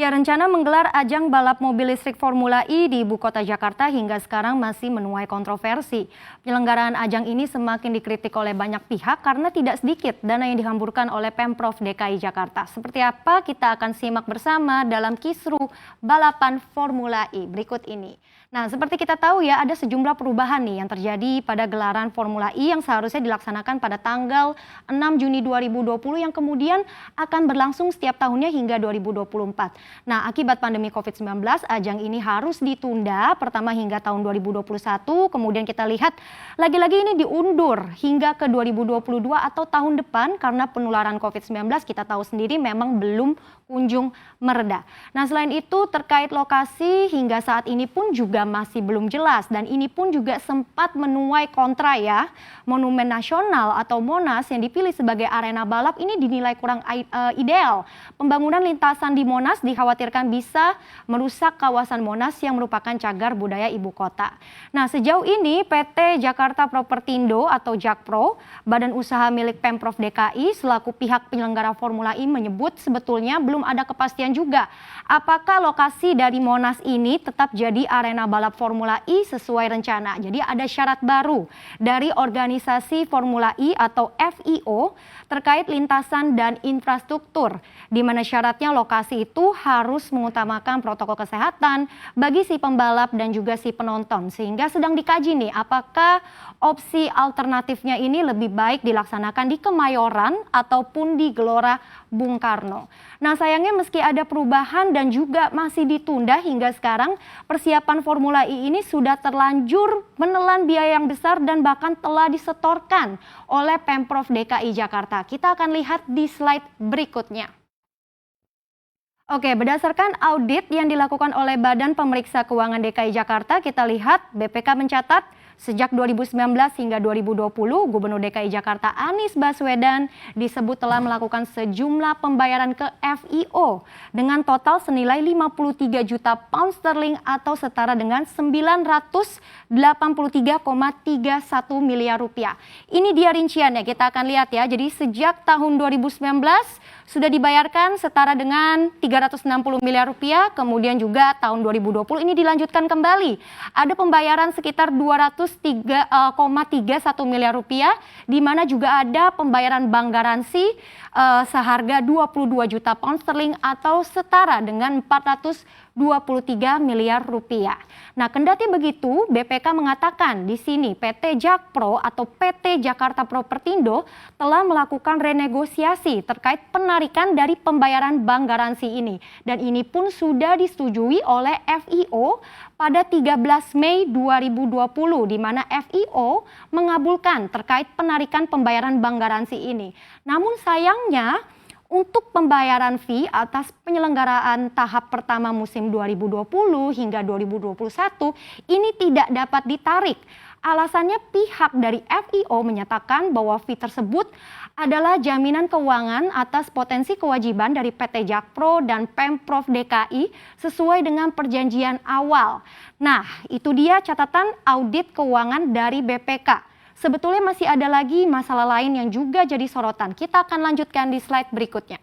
Ya, rencana menggelar ajang balap mobil listrik Formula E di Ibu Kota Jakarta hingga sekarang masih menuai kontroversi. Penyelenggaraan ajang ini semakin dikritik oleh banyak pihak karena tidak sedikit dana yang dihamburkan oleh Pemprov DKI Jakarta. Seperti apa kita akan simak bersama dalam kisru balapan Formula E berikut ini. Nah, seperti kita tahu ya, ada sejumlah perubahan nih yang terjadi pada gelaran Formula E yang seharusnya dilaksanakan pada tanggal 6 Juni 2020 yang kemudian akan berlangsung setiap tahunnya hingga 2024. Nah, akibat pandemi COVID-19, ajang ini harus ditunda pertama hingga tahun 2021, kemudian kita lihat lagi-lagi ini diundur hingga ke 2022 atau tahun depan karena penularan COVID-19 kita tahu sendiri memang belum kunjung mereda. Nah, selain itu terkait lokasi hingga saat ini pun juga masih belum jelas dan ini pun juga sempat menuai kontra ya. Monumen Nasional atau Monas yang dipilih sebagai arena balap ini dinilai kurang ideal. Pembangunan lintasan di Monas dikhawatirkan bisa merusak kawasan Monas yang merupakan cagar budaya ibu kota. Nah, sejauh ini PT Jakarta Propertindo atau Jakpro, badan usaha milik Pemprov DKI selaku pihak penyelenggara Formula E menyebut sebetulnya belum ada kepastian juga apakah lokasi dari Monas ini tetap jadi arena balap Formula E sesuai rencana. Jadi ada syarat baru dari organisasi Formula E atau FIO terkait lintasan dan infrastruktur, di mana syaratnya lokasi itu harus mengutamakan protokol kesehatan bagi si pembalap dan juga si penonton. Sehingga sedang dikaji nih apakah opsi alternatifnya ini lebih baik dilaksanakan di Kemayoran ataupun di Gelora Bung Karno. Nah, sayangnya meski ada perubahan dan juga masih ditunda hingga sekarang, persiapan Formula E ini sudah terlanjur menelan biaya yang besar dan bahkan telah disetorkan oleh Pemprov DKI Jakarta. Kita akan lihat di slide berikutnya. Oke, berdasarkan audit yang dilakukan oleh Badan Pemeriksa Keuangan DKI Jakarta, kita lihat BPK mencatat sejak 2019 hingga 2020, Gubernur DKI Jakarta Anies Baswedan disebut telah melakukan sejumlah pembayaran ke FIO dengan total senilai 53 juta pound sterling atau setara dengan 983,31 miliar rupiah. Ini dia rinciannya, kita akan lihat ya. Jadi sejak tahun 2019 sudah dibayarkan setara dengan 360 miliar rupiah, kemudian juga tahun 2020 ini dilanjutkan kembali. Ada pembayaran sekitar 203,31 miliar rupiah, di mana juga ada pembayaran bank garansi seharga 22 juta pound sterling atau setara dengan 423 miliar rupiah. Nah, kendati begitu, BPK mengatakan di sini PT Jakpro atau PT Jakarta Propertindo telah melakukan renegosiasi terkait penarikan dari pembayaran bank garansi ini. Dan ini pun sudah disetujui oleh FIO pada 13 Mei 2020, di mana FIO mengabulkan terkait penarikan pembayaran bank garansi ini. Namun sayangnya, untuk pembayaran fee atas penyelenggaraan tahap pertama musim 2020 hingga 2021 ini tidak dapat ditarik. Alasannya pihak dari FIO menyatakan bahwa fee tersebut adalah jaminan keuangan atas potensi kewajiban dari PT Jakpro dan Pemprov DKI sesuai dengan perjanjian awal. Nah, itu dia catatan audit keuangan dari BPK. Sebetulnya masih ada lagi masalah lain yang juga jadi sorotan. Kita akan lanjutkan di slide berikutnya.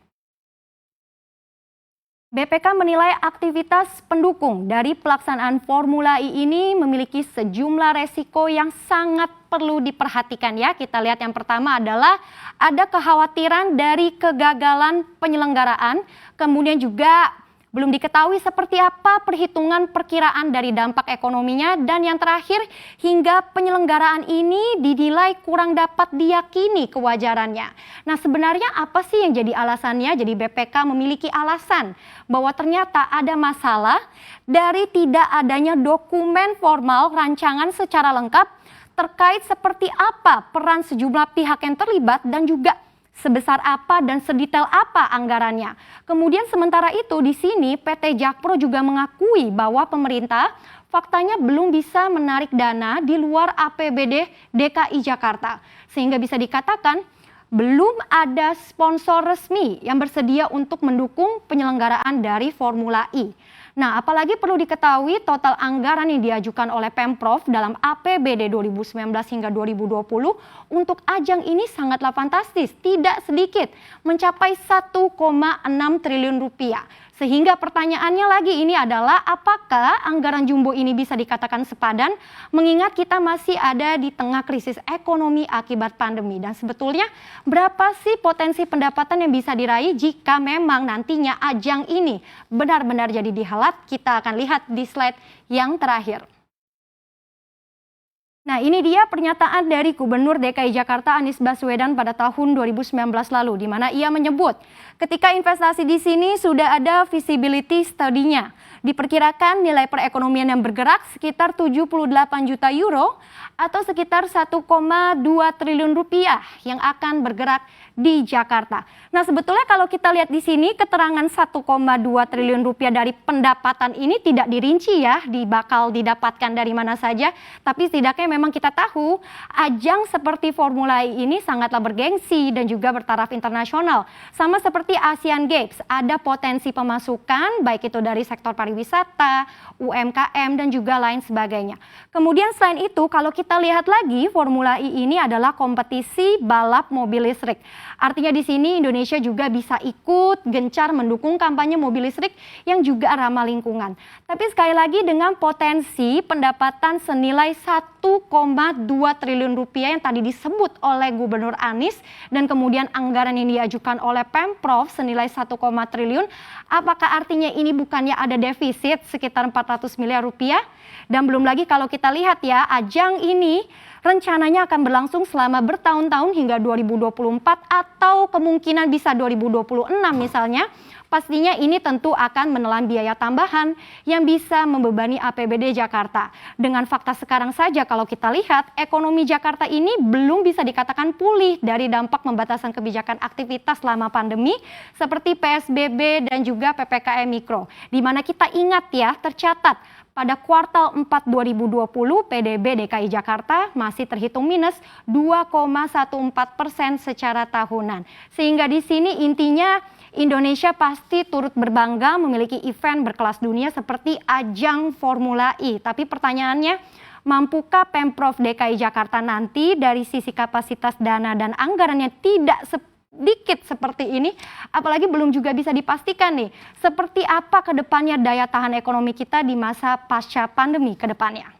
BPK menilai aktivitas pendukung dari pelaksanaan Formula E ini memiliki sejumlah resiko yang sangat perlu diperhatikan ya. Kita lihat yang pertama adalah ada kekhawatiran dari kegagalan penyelenggaraan, kemudian juga belum diketahui seperti apa perhitungan perkiraan dari dampak ekonominya, dan yang terakhir hingga penyelenggaraan ini dinilai kurang dapat diyakini kewajarannya. Nah, sebenarnya apa sih yang jadi alasannya? Jadi BPK memiliki alasan bahwa ternyata ada masalah dari tidak adanya dokumen formal rancangan secara lengkap terkait seperti apa peran sejumlah pihak yang terlibat dan juga sebesar apa dan sedetail apa anggarannya. Kemudian sementara itu di sini PT Jakpro juga mengakui bahwa pemerintah faktanya belum bisa menarik dana di luar APBD DKI Jakarta. Sehingga bisa dikatakan belum ada sponsor resmi yang bersedia untuk mendukung penyelenggaraan dari Formula E. Nah, apalagi perlu diketahui total anggaran yang diajukan oleh Pemprov dalam APBD 2019 hingga 2020 untuk ajang ini sangatlah fantastis, tidak sedikit, mencapai 1,6 triliun rupiah. Sehingga pertanyaannya lagi ini adalah apakah anggaran jumbo ini bisa dikatakan sepadan mengingat kita masih ada di tengah krisis ekonomi akibat pandemi. Dan sebetulnya berapa sih potensi pendapatan yang bisa diraih jika memang nantinya ajang ini benar-benar jadi dihelat? Kita akan lihat di slide yang terakhir. Nah, ini dia pernyataan dari Gubernur DKI Jakarta Anies Baswedan pada tahun 2019 lalu, di mana ia menyebut ketika investasi di sini sudah ada visibility study-nya. Diperkirakan nilai perekonomian yang bergerak sekitar 78 juta euro atau sekitar 1,2 triliun rupiah yang akan bergerak di Jakarta. Nah, sebetulnya kalau kita lihat di sini keterangan 1,2 triliun rupiah dari pendapatan ini tidak dirinci ya, bakal didapatkan dari mana saja, tapi setidaknya memang kita tahu ajang seperti Formula E ini sangatlah bergengsi dan juga bertaraf internasional. Sama seperti Asian Games, ada potensi pemasukan baik itu dari sektor pariwisata, UMKM dan juga lain sebagainya. Kemudian selain itu kalau kita lihat lagi Formula E ini adalah kompetisi balap mobil listrik. Artinya di sini Indonesia juga bisa ikut gencar mendukung kampanye mobil listrik yang juga ramah lingkungan. Tapi sekali lagi dengan potensi pendapatan senilai 1,2 triliun rupiah yang tadi disebut oleh Gubernur Anies dan kemudian anggaran yang diajukan oleh Pemprov senilai 1, triliun, apakah artinya ini bukannya ada defisit sekitar 400 miliar rupiah? Dan belum lagi kalau kita lihat ya, ajang ini rencananya akan berlangsung selama bertahun-tahun hingga 2024 atau kemungkinan bisa 2026 misalnya. Pastinya ini tentu akan menelan biaya tambahan yang bisa membebani APBD Jakarta. Dengan fakta sekarang saja kalau kita lihat ekonomi Jakarta ini belum bisa dikatakan pulih dari dampak pembatasan kebijakan aktivitas selama pandemi seperti PSBB dan juga PPKM Mikro. Di mana kita ingat ya, tercatat pada kuartal 4 2020 PDB DKI Jakarta masih terhitung minus 2,14% secara tahunan. Sehingga di sini intinya Indonesia pasti turut berbangga memiliki event berkelas dunia seperti ajang Formula E. Tapi pertanyaannya, mampukah Pemprov DKI Jakarta nanti dari sisi kapasitas dana dan anggarannya tidak sedikit seperti ini, apalagi belum juga bisa dipastikan nih, seperti apa ke depannya daya tahan ekonomi kita di masa pasca pandemi ke depannya.